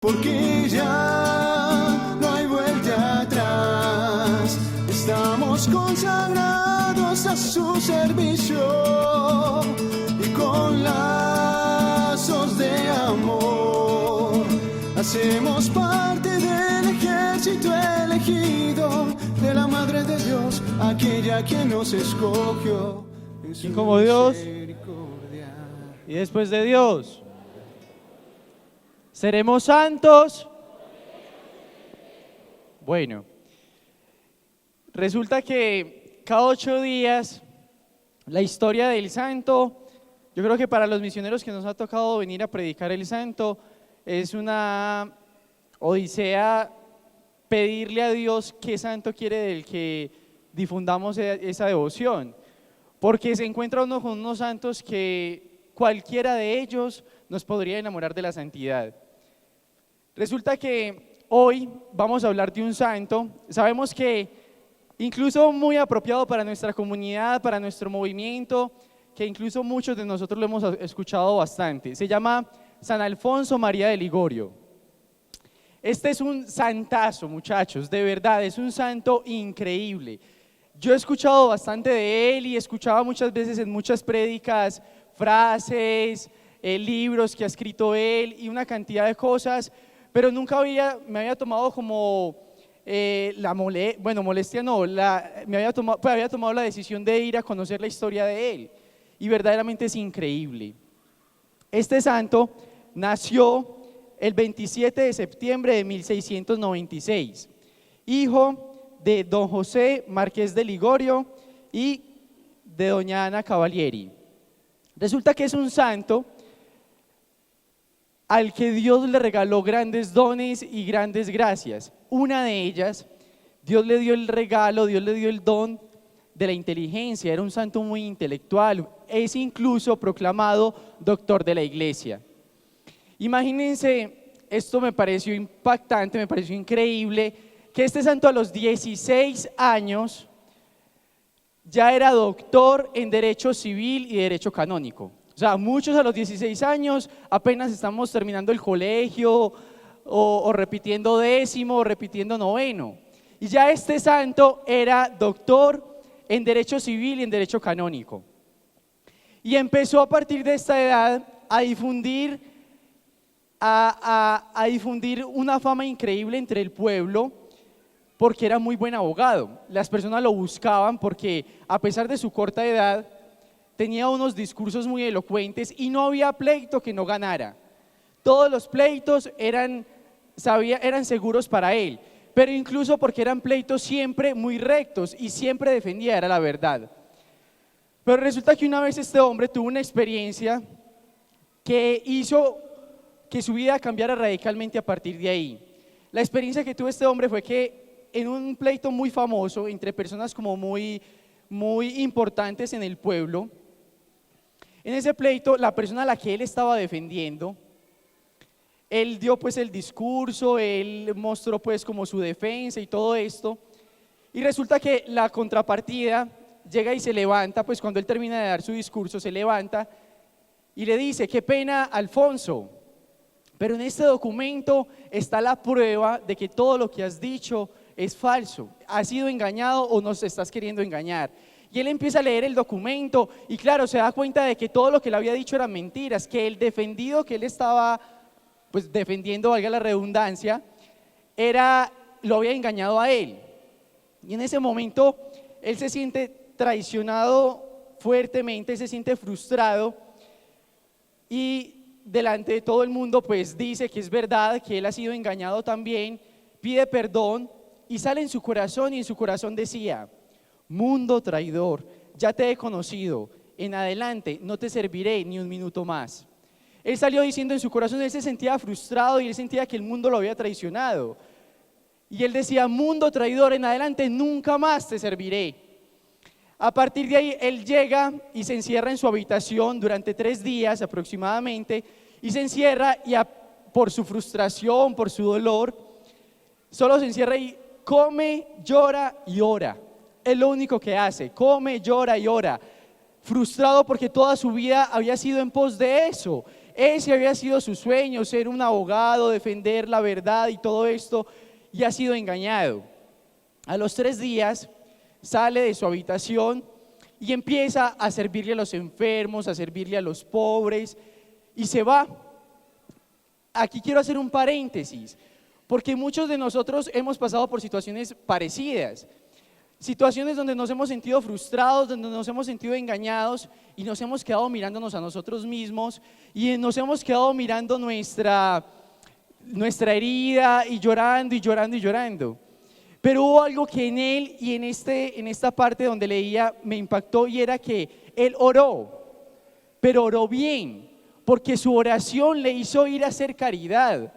Porque ya no hay vuelta atrás, estamos consagrados a su servicio y con lazos de amor hacemos parte del ejército elegido de la Madre de Dios, aquella quien nos escogió. Y como Dios, y después de Dios, ¿seremos santos? Bueno, resulta que cada 8 días la historia del santo, yo creo que para los misioneros que nos ha tocado venir a predicar el santo, es una odisea pedirle a Dios qué santo quiere del que difundamos esa devoción, porque se encuentra uno con unos santos que cualquiera de ellos nos podría enamorar de la santidad. Resulta que hoy vamos a hablar de un santo, sabemos que incluso muy apropiado para nuestra comunidad, para nuestro movimiento, que incluso muchos de nosotros lo hemos escuchado bastante. Se llama San Alfonso María de Ligorio. Este es un santazo, muchachos, de verdad, es un santo increíble. Yo he escuchado bastante de él y escuchaba muchas veces en muchas prédicas frases, libros que ha escrito él y una cantidad de cosas, pero nunca me había tomado como molestia no, había tomado la decisión de ir a conocer la historia de él, y verdaderamente es increíble. Este santo nació el 27 de septiembre de 1696, hijo de don José Marqués de Ligorio y de doña Ana Cavalieri. Resulta que es un santo al que Dios le regaló grandes dones y grandes gracias. Una de ellas, Dios le dio el regalo, Dios le dio el don de la inteligencia. Era un santo muy intelectual, es incluso proclamado doctor de la iglesia. Imagínense, esto me pareció impactante, me pareció increíble, que este santo a los 16 años ya era doctor en Derecho Civil y Derecho Canónico. O sea, muchos a los 16 años apenas estamos terminando el colegio o repitiendo décimo o repitiendo noveno. Y ya este santo era doctor en Derecho Civil y en Derecho Canónico. Y empezó a partir de esta edad a difundir una fama increíble entre el pueblo, porque era muy buen abogado. Las personas lo buscaban porque a pesar de su corta edad tenía unos discursos muy elocuentes y no había pleito que no ganara. Todos los pleitos eran seguros para él, pero incluso porque eran pleitos siempre muy rectos y siempre defendía era la verdad. Pero resulta que una vez este hombre tuvo una experiencia que hizo que su vida cambiara radicalmente a partir de ahí. La experiencia que tuvo este hombre fue que en un pleito muy famoso entre personas como muy importantes en el pueblo, en ese pleito la persona a la que él estaba defendiendo, él dio pues el discurso, él mostró pues como su defensa y todo esto, y resulta que la contrapartida llega y se levanta, pues cuando él termina de dar su discurso se levanta y le dice: qué pena, Alfonso, pero en este documento está la prueba de que todo lo que has dicho es falso, has sido engañado o nos estás queriendo engañar. Y él empieza a leer el documento y claro, se da cuenta de que todo lo que le había dicho eran mentiras, que el defendido que él estaba pues defendiendo, valga la redundancia, lo había engañado a él. Y en ese momento él se siente traicionado fuertemente, se siente frustrado y delante de todo el mundo pues dice que es verdad, que él ha sido engañado también, pide perdón y sale en su corazón, y en su corazón decía: mundo traidor, ya te he conocido, en adelante no te serviré ni un minuto más. Él salió diciendo en su corazón, él se sentía frustrado y él sentía que el mundo lo había traicionado. Y él decía: mundo traidor, en adelante nunca más te serviré. A partir de ahí él llega y se encierra en su habitación durante 3 días aproximadamente, y se encierra y por su frustración, por su dolor, solo se encierra y come, llora y ora. Es lo único que hace, come, llora y ora, frustrado porque toda su vida había sido en pos de eso. Ese había sido su sueño, ser un abogado, defender la verdad y todo esto, y ha sido engañado. A los 3 días sale de su habitación y empieza a servirle a los enfermos, a servirle a los pobres, y se va. Aquí quiero hacer un paréntesis, porque muchos de nosotros hemos pasado por situaciones parecidas, situaciones donde nos hemos sentido frustrados, donde nos hemos sentido engañados y nos hemos quedado mirándonos a nosotros mismos y nos hemos quedado mirando nuestra herida y llorando y llorando y llorando. Pero hubo algo que en él y en esta parte donde leía me impactó, y era que él oró, pero oró bien, porque su oración le hizo ir a hacer caridad.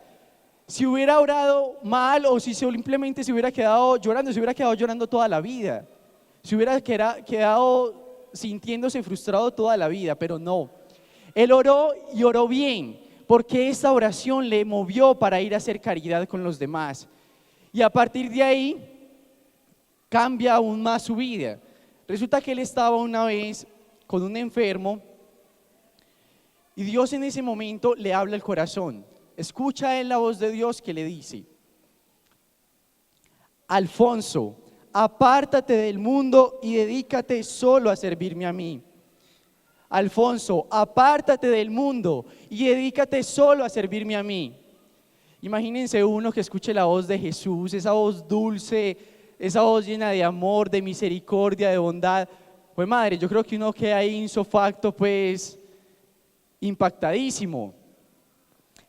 Si hubiera orado mal o si simplemente se hubiera quedado llorando toda la vida, se hubiera quedado sintiéndose frustrado toda la vida, pero no. Él oró y oró bien, porque esa oración le movió para ir a hacer caridad con los demás. Y a partir de ahí cambia aún más su vida. Resulta que él estaba una vez con un enfermo y Dios en ese momento le habla al corazón. Escucha él la voz de Dios que le dice: Alfonso, apártate del mundo y dedícate solo a servirme a mí. Alfonso, apártate del mundo y dedícate solo a servirme a mí. Imagínense uno que escuche la voz de Jesús, esa voz dulce, esa voz llena de amor, de misericordia, de bondad. Pues madre, yo creo que uno queda ahí insofacto, pues impactadísimo.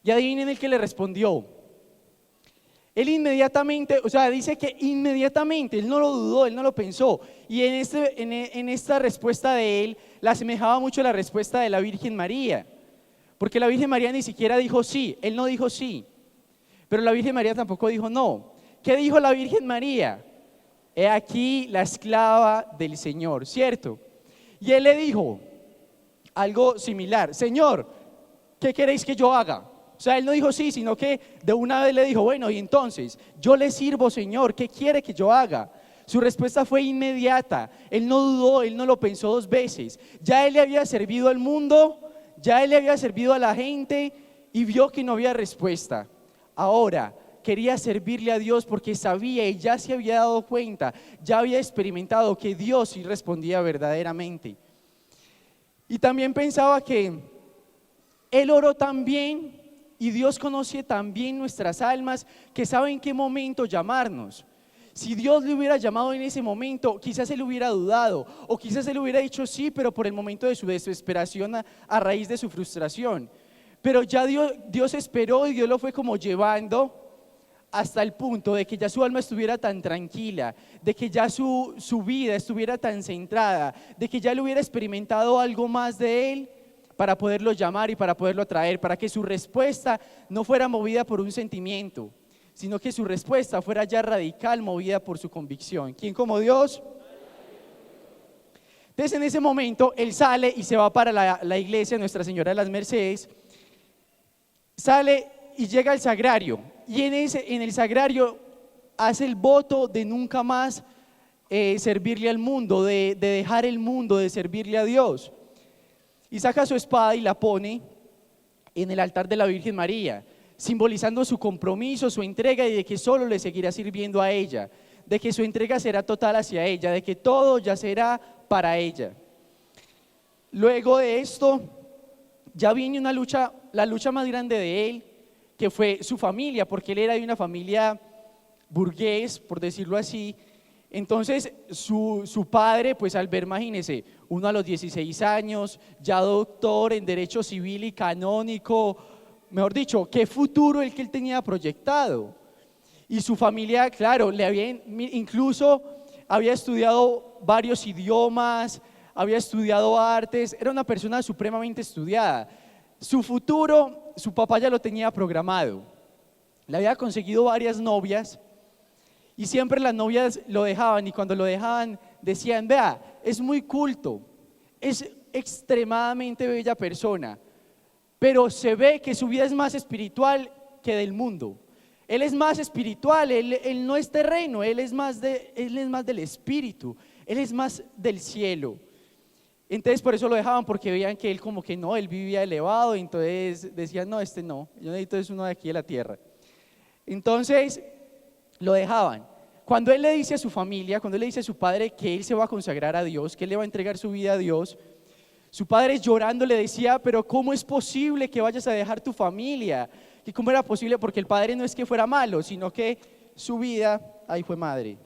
Y adivinen el que le respondió. Él inmediatamente, dice que inmediatamente, él no lo dudó, él no lo pensó. Y en esta respuesta de él, la asemejaba mucho a la respuesta de la Virgen María. Porque la Virgen María ni siquiera dijo sí, él no dijo sí. Pero la Virgen María tampoco dijo no. ¿Qué dijo la Virgen María? He aquí la esclava del Señor, ¿cierto? Y él le dijo algo similar: Señor, ¿qué queréis que yo haga? O sea, él no dijo sí, sino que de una vez le dijo: bueno, y entonces, yo le sirvo, Señor, ¿qué quiere que yo haga? Su respuesta fue inmediata, él no dudó, él no lo pensó 2 veces. Ya él le había servido al mundo, ya él le había servido a la gente y vio que no había respuesta. Ahora quería servirle a Dios porque sabía y ya se había dado cuenta, ya había experimentado que Dios sí respondía verdaderamente. Y también pensaba que él oró tan bien y Dios conoce tan bien nuestras almas que sabe en qué momento llamarnos. Si Dios le hubiera llamado en ese momento, quizás él hubiera dudado o quizás él hubiera dicho sí, pero por el momento de su desesperación a raíz de su frustración. Pero ya Dios esperó y Dios lo fue como llevando hasta el punto de que ya su alma estuviera tan tranquila, de que ya su vida estuviera tan centrada, de que ya él hubiera experimentado algo más de él para poderlo llamar y para poderlo atraer, para que su respuesta no fuera movida por un sentimiento, sino que su respuesta fuera ya radical, movida por su convicción. ¿Quién como Dios? Entonces en ese momento él sale y se va para la iglesia Nuestra Señora de las Mercedes. Sale y llega al sagrario, y en el sagrario hace el voto de nunca más servirle al mundo, de dejar el mundo, de servirle a Dios. Y saca su espada y la pone en el altar de la Virgen María, simbolizando su compromiso, su entrega, y de que solo le seguirá sirviendo a ella, de que su entrega será total hacia ella, de que todo ya será para ella. Luego de esto ya viene la lucha más grande de él, que fue su familia, porque él era de una familia burgués, por decirlo así. Entonces su padre, pues al ver, imagínense, uno a los 16 años, ya doctor en derecho civil y canónico, mejor dicho, qué futuro el que él tenía proyectado. Y su familia, claro, incluso había estudiado varios idiomas, había estudiado artes, era una persona supremamente estudiada. Su futuro, su papá ya lo tenía programado. Le había conseguido varias novias y siempre las novias lo dejaban, y cuando lo dejaban decían: vea, es muy culto, es extremadamente bella persona, pero se ve que su vida es más espiritual que del mundo. Él es más espiritual, él no es terreno, él es más del espíritu, él es más del cielo. Entonces por eso lo dejaban, porque veían que él como que no, él vivía elevado, y entonces decían, no, este no, yo necesito es uno de aquí de la tierra. Entonces lo dejaban. Cuando él le dice a su familia, cuando él le dice a su padre que él se va a consagrar a Dios, que él le va a entregar su vida a Dios, su padre llorando le decía, pero ¿cómo es posible que vayas a dejar tu familia? ¿Y cómo era posible? Porque el padre no es que fuera malo, sino que su vida, ahí fue madre,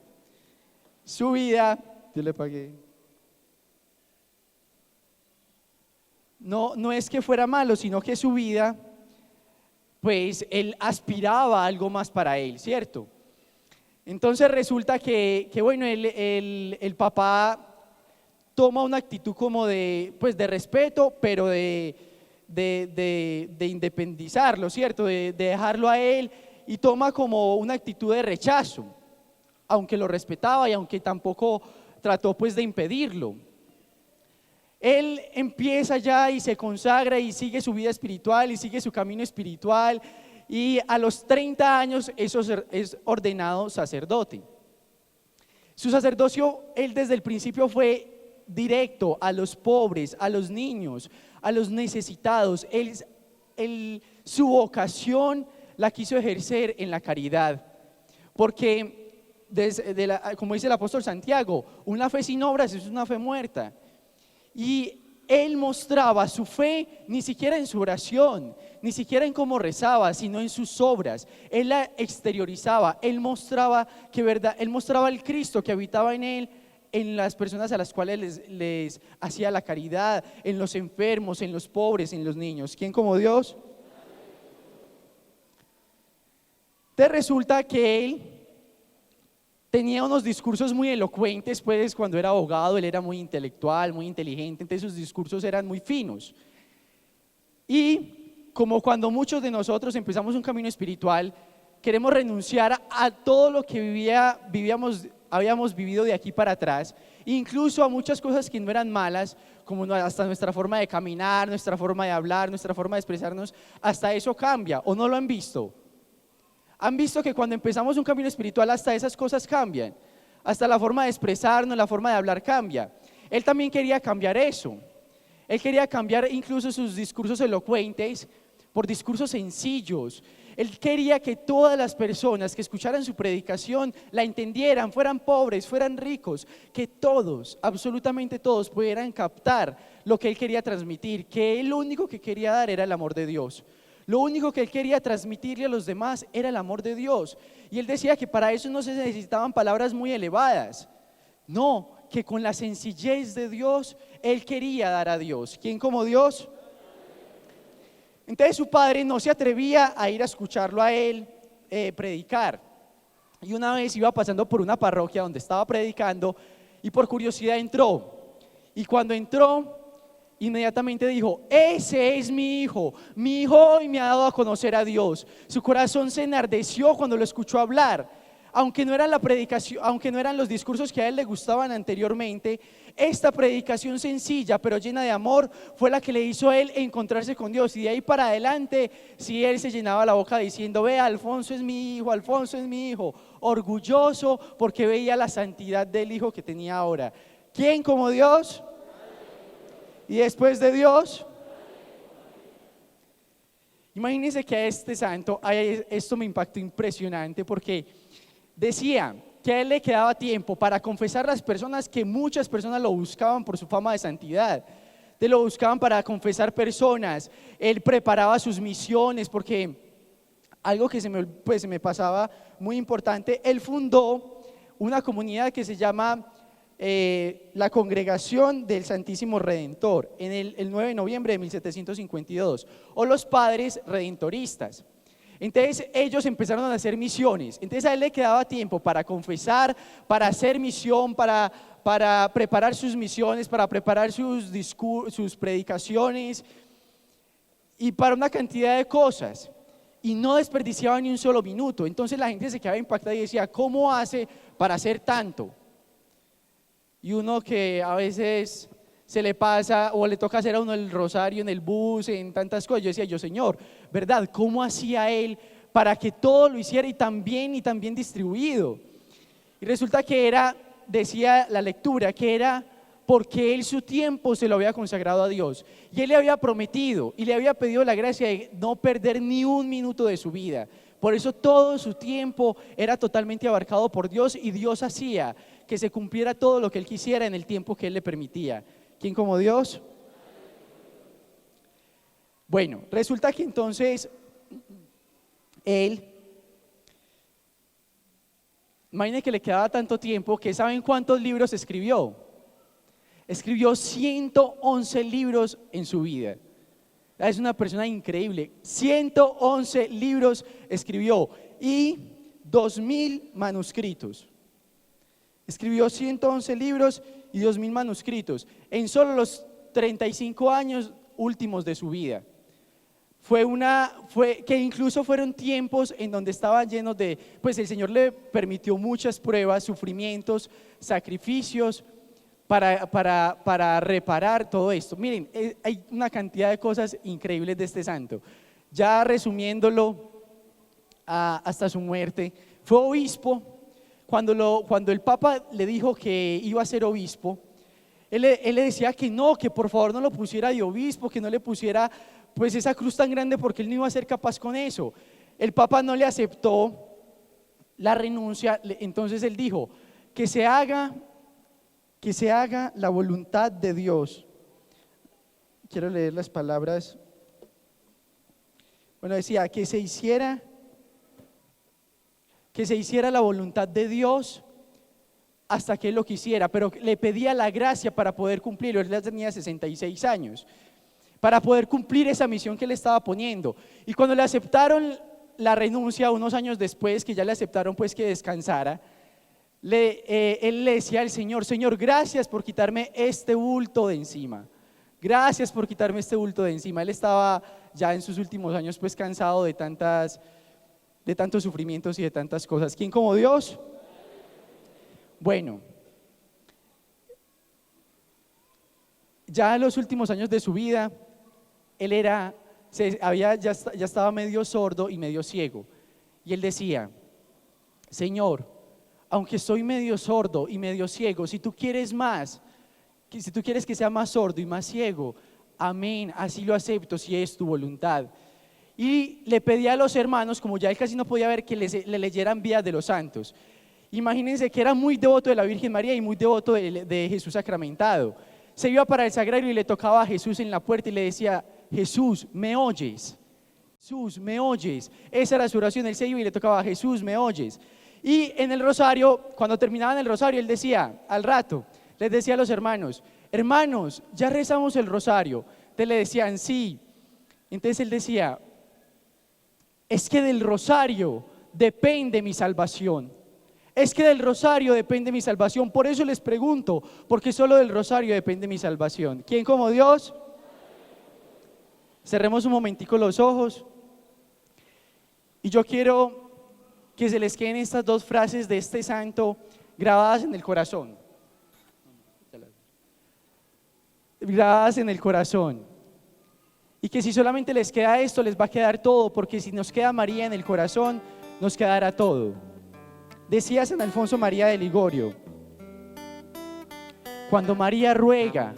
su vida, yo le pagué. No es que fuera malo, sino que su vida, pues él aspiraba a algo más para él, ¿cierto? Entonces resulta que bueno, el papá toma una actitud como de, pues de respeto, pero de independizarlo, ¿cierto? De dejarlo a él, y toma como una actitud de rechazo, aunque lo respetaba y aunque tampoco trató pues de impedirlo. Él empieza ya y se consagra y sigue su vida espiritual y sigue su camino espiritual, y a los 30 años es ordenado sacerdote. Su sacerdocio, él desde el principio fue directo a los pobres, a los niños, a los necesitados. Su vocación la quiso ejercer en la caridad, porque como dice el apóstol Santiago, una fe sin obras es una fe muerta. Y él mostraba su fe ni siquiera en su oración, ni siquiera en cómo rezaba, sino en sus obras. Él la exteriorizaba, él mostraba el Cristo que habitaba en él, en las personas a las cuales les hacía la caridad, en los enfermos, en los pobres, en los niños. ¿Quién como Dios? Te resulta que él tenía unos discursos muy elocuentes, pues cuando era abogado él era muy intelectual, muy inteligente, entonces sus discursos eran muy finos. Y como cuando muchos de nosotros empezamos un camino espiritual, queremos renunciar a todo lo que habíamos vivido de aquí para atrás, incluso a muchas cosas que no eran malas, como hasta nuestra forma de caminar, nuestra forma de hablar, nuestra forma de expresarnos, hasta eso cambia. ¿O no lo han visto? ¿Han visto que cuando empezamos un camino espiritual hasta esas cosas cambian? Hasta la forma de expresarnos, la forma de hablar cambia. Él también quería cambiar eso. Él quería cambiar incluso sus discursos elocuentes por discursos sencillos. Él quería que todas las personas que escucharan su predicación la entendieran, fueran pobres, fueran ricos, que todos, absolutamente todos, pudieran captar lo que él quería transmitir, que él lo único que quería dar era el amor de Dios. Lo único que él quería transmitirle a los demás era el amor de Dios. Y él decía que para eso no se necesitaban palabras muy elevadas. No, que con la sencillez de Dios, él quería dar a Dios. ¿Quién como Dios? Entonces su padre no se atrevía a ir a escucharlo a él predicar. Y una vez iba pasando por una parroquia donde estaba predicando y por curiosidad entró. Y cuando entró, inmediatamente dijo: ese es mi hijo hoy me ha dado a conocer a Dios. Su corazón se enardeció cuando lo escuchó hablar. Aunque no era la predicación, aunque no eran los discursos que a él le gustaban anteriormente, esta predicación sencilla pero llena de amor fue la que le hizo a él encontrarse con Dios. Y de ahí para adelante, si él se llenaba la boca diciendo: vea, Alfonso es mi hijo, Alfonso es mi hijo, orgulloso porque veía la santidad del hijo que tenía ahora. ¿Quién como Dios? Y después de Dios, imagínense que a este santo, esto me impactó impresionante, porque decía que a él le quedaba tiempo para confesar a las personas, que muchas personas lo buscaban por su fama de santidad, lo buscaban para confesar personas. Él preparaba sus misiones, porque algo que se me pasaba muy importante, él fundó una comunidad que se llama la Congregación del Santísimo Redentor en el 9 de noviembre de 1752, o los Padres Redentoristas. Entonces ellos empezaron a hacer misiones. Entonces a él le quedaba tiempo para confesar, para hacer misión, para preparar sus misiones, para preparar sus predicaciones y para una cantidad de cosas, y no desperdiciaba ni un solo minuto. Entonces la gente se quedaba impactada y decía: ¿cómo hace para hacer tanto? Y uno que a veces se le pasa o le toca hacer a uno el rosario en el bus, en tantas cosas, yo decía: Señor, ¿verdad? ¿Cómo hacía él para que todo lo hiciera y tan bien distribuido? Y resulta que decía la lectura, que era porque él su tiempo se lo había consagrado a Dios. Y él le había prometido y le había pedido la gracia de no perder ni un minuto de su vida. Por eso todo su tiempo era totalmente abarcado por Dios y Dios hacía que se cumpliera todo lo que él quisiera en el tiempo que él le permitía. ¿Quién como Dios? Bueno, resulta que entonces él, imagínense que le quedaba tanto tiempo que ¿saben cuántos libros escribió? Escribió 111 libros en su vida. Es una persona increíble. 111 libros escribió y 2000 manuscritos. Escribió 111 libros y 2000 manuscritos en solo los 35 años últimos de su vida. Fue que incluso fueron tiempos en donde estaban llenos de, pues el Señor le permitió muchas pruebas, sufrimientos, sacrificios para reparar todo esto. Miren, hay una cantidad de cosas increíbles de este santo. Ya resumiéndolo hasta su muerte, fue obispo. Cuando el Papa le dijo que iba a ser obispo, él le decía que no, que por favor no lo pusiera de obispo, que no le pusiera pues esa cruz tan grande porque él no iba a ser capaz con eso. El Papa no le aceptó la renuncia, entonces él dijo que se haga la voluntad de Dios. Quiero leer las palabras. Bueno, decía que se hiciera la voluntad de Dios hasta que él lo quisiera, pero le pedía la gracia para poder cumplirlo. Él ya tenía 66 años, para poder cumplir esa misión que le estaba poniendo. Y cuando le aceptaron la renuncia, unos años después, que ya le aceptaron pues que descansara, él le decía al Señor: Señor, gracias por quitarme este bulto de encima. Gracias por quitarme este bulto de encima. Él estaba ya en sus últimos años pues cansado de tantos sufrimientos y de tantas cosas. ¿Quién como Dios? Bueno, ya en los últimos años de su vida, él ya estaba medio sordo y medio ciego. Y él decía: Señor, aunque estoy medio sordo y medio ciego, si tú quieres que sea más sordo y más ciego, amén, así lo acepto si es tu voluntad. Y le pedía a los hermanos, como ya él casi no podía ver, que le leyeran Vidas de los Santos. Imagínense que era muy devoto de la Virgen María y muy devoto de Jesús sacramentado. Se iba para el sagrario y le tocaba a Jesús en la puerta y le decía: Jesús, ¿me oyes? Jesús, ¿me oyes? Esa era su oración. Él se iba y le tocaba: Jesús, ¿me oyes? Y en el rosario, cuando terminaban el rosario, él decía, al rato, les decía a los hermanos: hermanos, ya rezamos el rosario. Entonces le decían: sí. Entonces él decía: es que del rosario depende mi salvación. Es que del rosario depende mi salvación. Por eso les pregunto, porque solo del rosario depende mi salvación. ¿Quién como Dios? Cerremos un momentico los ojos. Y yo quiero que se les queden estas dos frases de este santo grabadas en el corazón. Grabadas en el corazón. Y que si solamente les queda esto, les va a quedar todo, porque si nos queda María en el corazón, nos quedará todo. Decía San Alfonso María de Ligorio: cuando María ruega,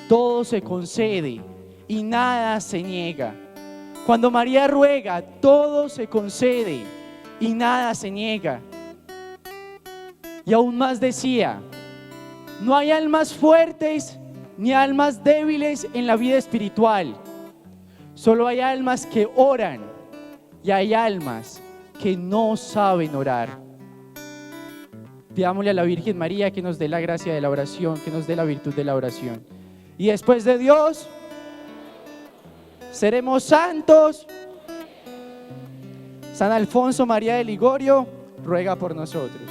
todo se concede y nada se niega. Cuando María ruega, todo se concede y nada se niega. Y aún más decía: no hay almas fuertes ni almas débiles en la vida espiritual. Solo hay almas que oran y hay almas que no saben orar. Pidámosle a la Virgen María que nos dé la gracia de la oración, que nos dé la virtud de la oración. Y después de Dios, seremos santos. San Alfonso María de Ligorio ruega por nosotros.